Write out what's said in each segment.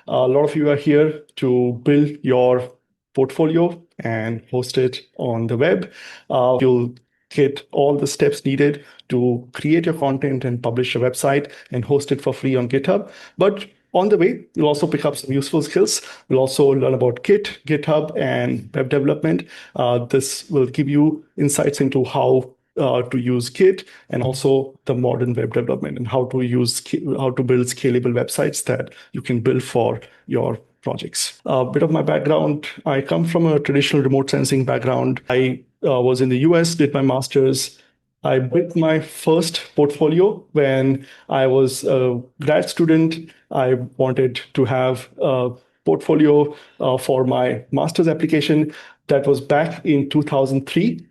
A lot of you are here to build your portfolio and host it on the web. You'll get all the steps needed to create your content and publish your website and host it for free on GitHub. But on the way, you'll also pick up some useful skills. You'll also learn about Git, GitHub, and web development. This will give you insights into how to use Git and also the modern web development and how to build scalable websites that you can build for your projects. A bit of my background: I come from a traditional remote sensing background. I was in the US, did my master's. I built my first portfolio when I was a grad student. I wanted to have a portfolio for my master's application. That was back in 2003.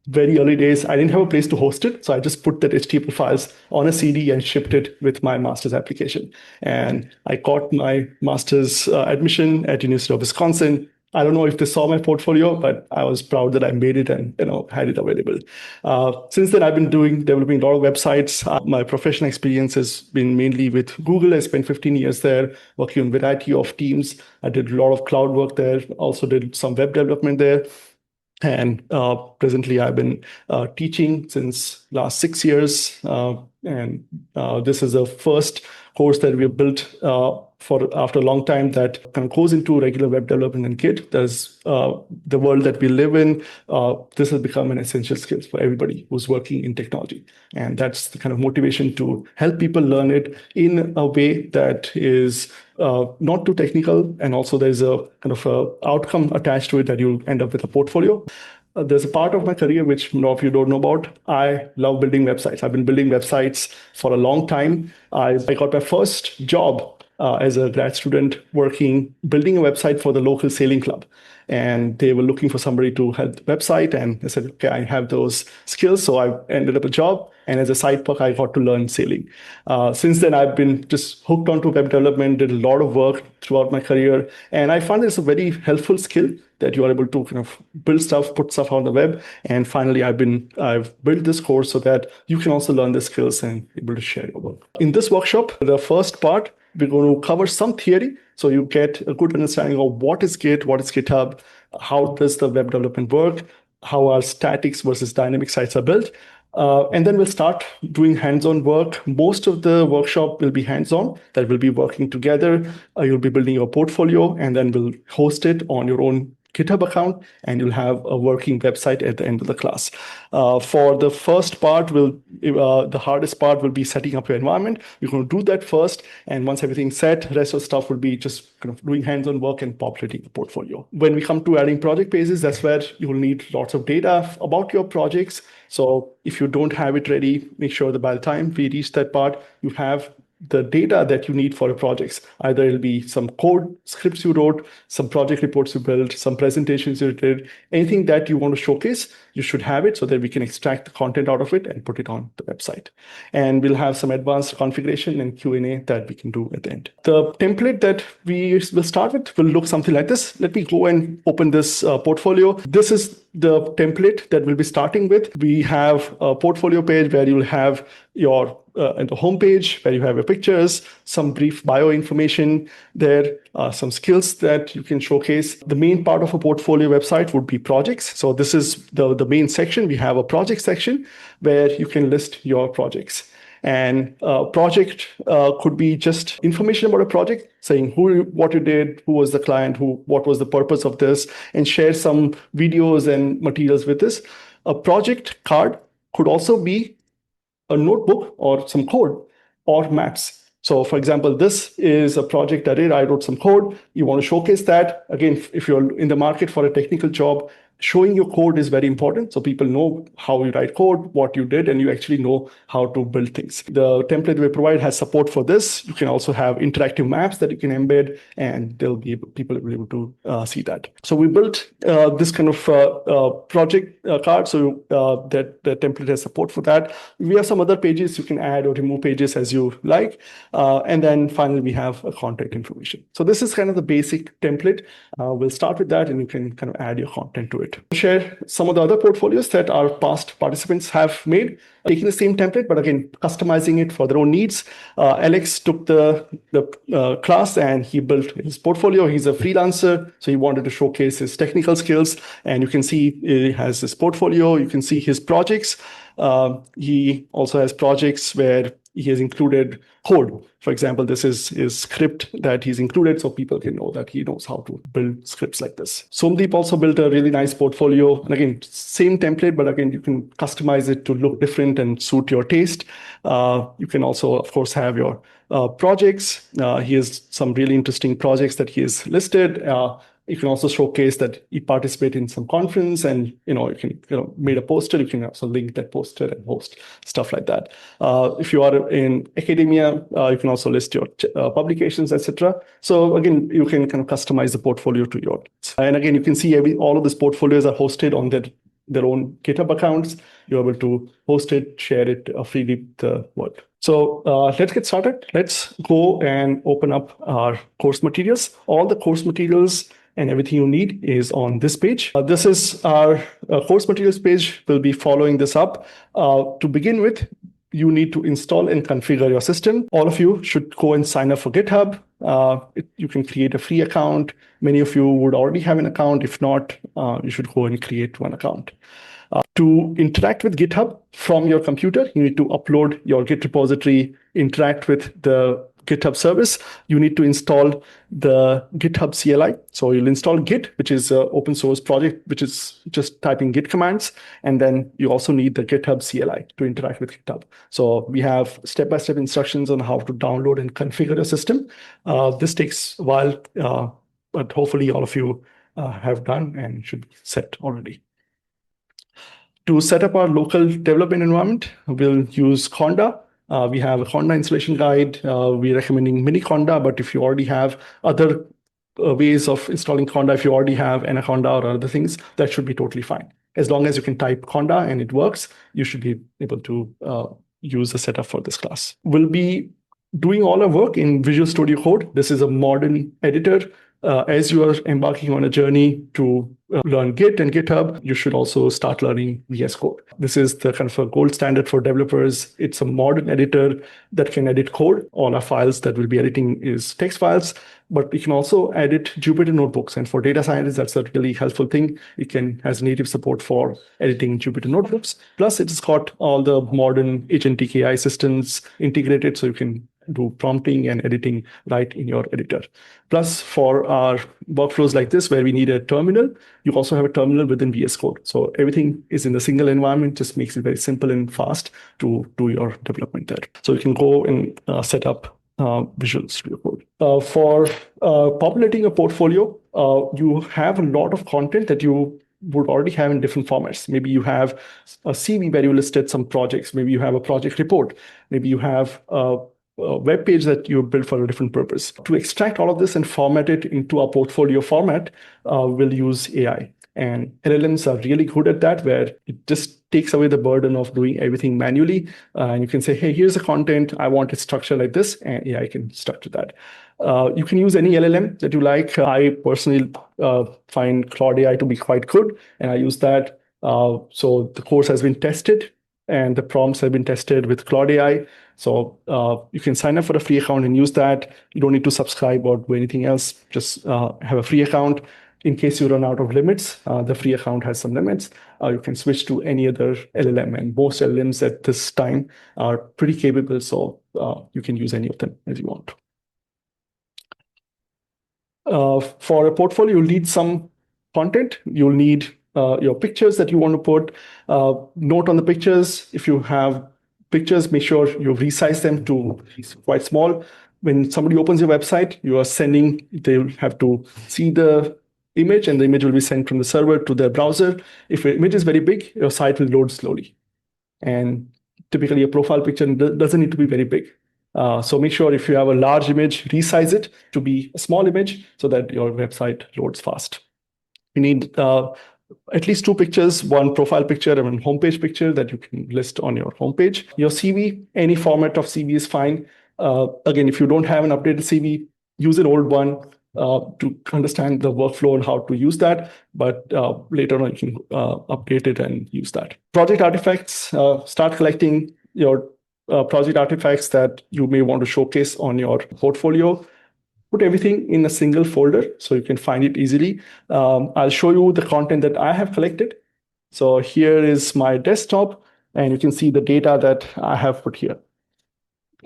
Very early days. I didn't have a place to host it, so I just put that HTML files on a CD and shipped it with my master's application. And I got my master's admission at University of Wisconsin. I don't know if they saw my portfolio, but I was proud that I made it and had it available. Since then, I've been developing a lot of websites. My professional experience has been mainly with Google. I spent 15 years there working on a variety of teams. I did a lot of cloud work there. Also did some web development there. And presently, I've been teaching since last 6 years. And this is the first course that we have built after a long time that kind of goes into regular web development and Git. There's the world that we live in. This has become an essential skill for everybody who's working in technology. And that's the kind of motivation to help people learn it in a way that is not too technical. And also there's a kind of a outcome attached to it that you'll end up with a portfolio. There's a part of my career which a lot of you don't know about. I love building websites. I've been building websites for a long time. I got my first job as a grad student building a website for the local sailing club. And they were looking for somebody to help the website. And I said, okay, I have those skills. So I ended up a job. And as a side perk, I got to learn sailing. Since then, I've been just hooked onto web development, did a lot of work throughout my career. And I found it's a very helpful skill that you are able to kind of build stuff, put stuff on the web. And finally, I've built this course so that you can also learn the skills and be able to share your work. In this workshop, the first part, we're going to cover some theory. So you get a good understanding of what is Git, what is GitHub, how does the web development work, how our statics versus dynamic sites are built. And then we'll start doing hands-on work. Most of the workshop will be hands-on, that we'll be working together. You'll be building your portfolio, and then we'll host it on your own GitHub account, and you'll have a working website at the end of the class. For the first part, the hardest part will be setting up your environment. You're going to do that first, and once everything's set, the rest of the stuff will be just kind of doing hands-on work and populating the portfolio. When we come to adding project pages, that's where you will need lots of data about your projects. So if you don't have it ready, make sure that by the time we reach that part, you have the data that you need for your projects. Either it'll be some code, scripts you wrote, some project reports you built, some presentations you did, anything that you want to showcase, you should have it so that we can extract the content out of it and put it on the website. And we'll have some advanced configuration and Q&A that we can do at the end. The template that we will start with will look something like this. Let me go and open this portfolio. This is the template that we'll be starting with. We have a portfolio page where you'll have your and the home page where you have your pictures, some brief bio information there, some skills that you can showcase. The main part of a portfolio website would be projects. So this is the main section. We have a project section where you can list your projects. And a project could be just information about a project, saying what you did, who was the client, what was the purpose of this, and share some videos and materials with this. A project card could also be a notebook or some code or maps. So for example, this is a project I did. I wrote some code. You want to showcase that. Again, if you're in the market for a technical job, showing your code is very important. So people know how you write code, what you did, and you actually know how to build things. The template we provide has support for this. You can also have interactive maps that you can embed, and people will be able to see that. So we built this kind of project card. So that the template has support for that. We have some other pages. You can add or remove pages as you like. And then finally, we have a contact information. So this is kind of the basic template. We'll start with that, and you can kind of add your content to it. it. Share some of the other portfolios that our past participants have made, taking the same template, but again, customizing it for their own needs. Alex took the class and he built his portfolio. He's a freelancer, so he wanted to showcase his technical skills. And you can see he has his portfolio. You can see his projects. He also has projects where he has included code. For example, this is his script that he's included so people can know that he knows how to build scripts like this. Somdeep also built a really nice portfolio. And again, same template, but again, you can customize it to look different and suit your taste. You can also, of course, have your projects. He has some really interesting projects that he has listed. You can also showcase that you participate in some conference and, you can, made a poster. You can also link that poster and host stuff like that. If you are in academia, you can also list your publications, etc. So again, you can kind of customize the portfolio to your needs. And again, you can see all of these portfolios are hosted on their own GitHub accounts. You're able to host it, share it freely with the world. So let's get started. Let's go and open up our course materials. All the course materials and everything you need is on this page. This is our course materials page. We'll be following this up. To begin with, you need to install and configure your system. All of you should go and sign up for GitHub. You can create a free account. Many of you would already have an account. If not, you should go and create one account. To interact with GitHub from your computer, you need to upload your Git repository, interact with the GitHub service. You need to install the GitHub CLI. So you'll install Git, which is an open source project, which is just typing Git commands. And then you also need the GitHub CLI to interact with GitHub. So we have step-by-step instructions on how to download and configure a system. This takes a while, but hopefully all of you have done and should be set already. To set up our local development environment, we'll use Conda. We have a Conda installation guide. We're recommending mini Conda, but if you already have other ways of installing Conda, if you already have Anaconda or other things, that should be totally fine. As long as you can type Conda and it works, you should be able to use the setup for this class. We'll be doing all our work in Visual Studio Code. This is a modern editor. As you are embarking on a journey to learn Git and GitHub, you should also start learning VS Code. This is the kind of a gold standard for developers. It's a modern editor that can edit code. All our files that we'll be editing is text files, but you can also edit Jupyter notebooks. And for data scientists, that's a really helpful thing. It has native support for editing Jupyter notebooks. Plus, it's got all the modern agentic AI systems integrated, so you can do prompting and editing right in your editor. Plus, for our workflows like this, where we need a terminal, you also have a terminal within VS Code. So everything is in a single environment, just makes it very simple and fast to do your development there. So you can go and set up Visual Studio Code. For populating a portfolio, you have a lot of content that you would already have in different formats. Maybe you have a CV where you listed some projects. Maybe you have a project report. Maybe you have a web page that you built for a different purpose. To extract all of this and format it into a portfolio format, we'll use AI. And LLMs are really good at that, where it just takes away the burden of doing everything manually. And you can say, hey, here's the content. I want it structured like this, and AI can structure that. You can use any LLM that you like. I personally find Claude AI to be quite good, and I use that. So the course has been tested, and the prompts have been tested with Claude AI. So you can sign up for a free account and use that. You don't need to subscribe or do anything else. Just have a free account. In case you run out of limits, the free account has some limits. You can switch to any other LLM, and most LLMs at this time are pretty capable, so you can use any of them as you want. For a portfolio, you'll need some content. You'll need your pictures that you want to put. Note on the pictures, if you have pictures, make sure you resize them to quite small. When somebody opens your website, they'll have to see the image, and the image will be sent from the server to their browser. If your image is very big, your site will load slowly. And typically a profile picture doesn't need to be very big. So make sure if you have a large image, resize it to be a small image so that your website loads fast. You need at least 2 pictures, one profile picture and one homepage picture that you can list on your homepage. Your CV, any format of CV is fine. Again, if you don't have an updated CV, use an old one. to understand the workflow and how to use that. But later on, you can update it and use that. Project artifacts, start collecting your project artifacts that you may want to showcase on your portfolio. Put everything in a single folder so you can find it easily. I'll show you the content that I have collected. So here is my desktop, and you can see the data that I have put here.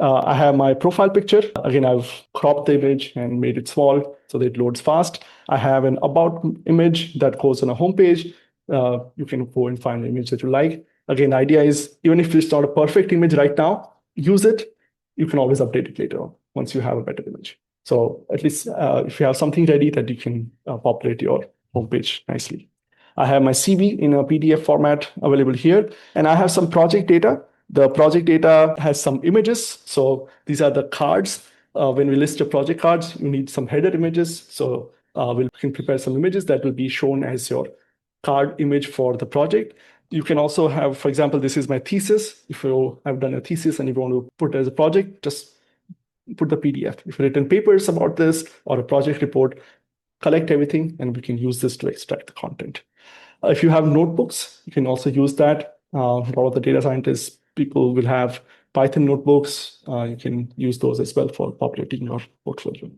I have my profile picture. Again, I've cropped the image and made it small so that it loads fast. I have an about image that goes on a homepage. You can go and find the image that you like. Again, the idea is even if it's not a perfect image right now, use it. You can always update it later on once you have a better image. So at least if you have something ready that you can populate your homepage nicely. I have my CV in a PDF format available here, and I have some project data. The project data has some images. So these are the cards. When we list your project cards, you need some header images. So we can prepare some images that will be shown as your card image for the project. You can also have, for example, this is my thesis. If you have done a thesis and you want to put it as a project, just put the PDF. If you've written papers about this or a project report, collect everything and we can use this to extract the content. If you have notebooks, you can also use that. A lot of the data scientists, people will have Python notebooks. You can use those as well for populating your portfolio.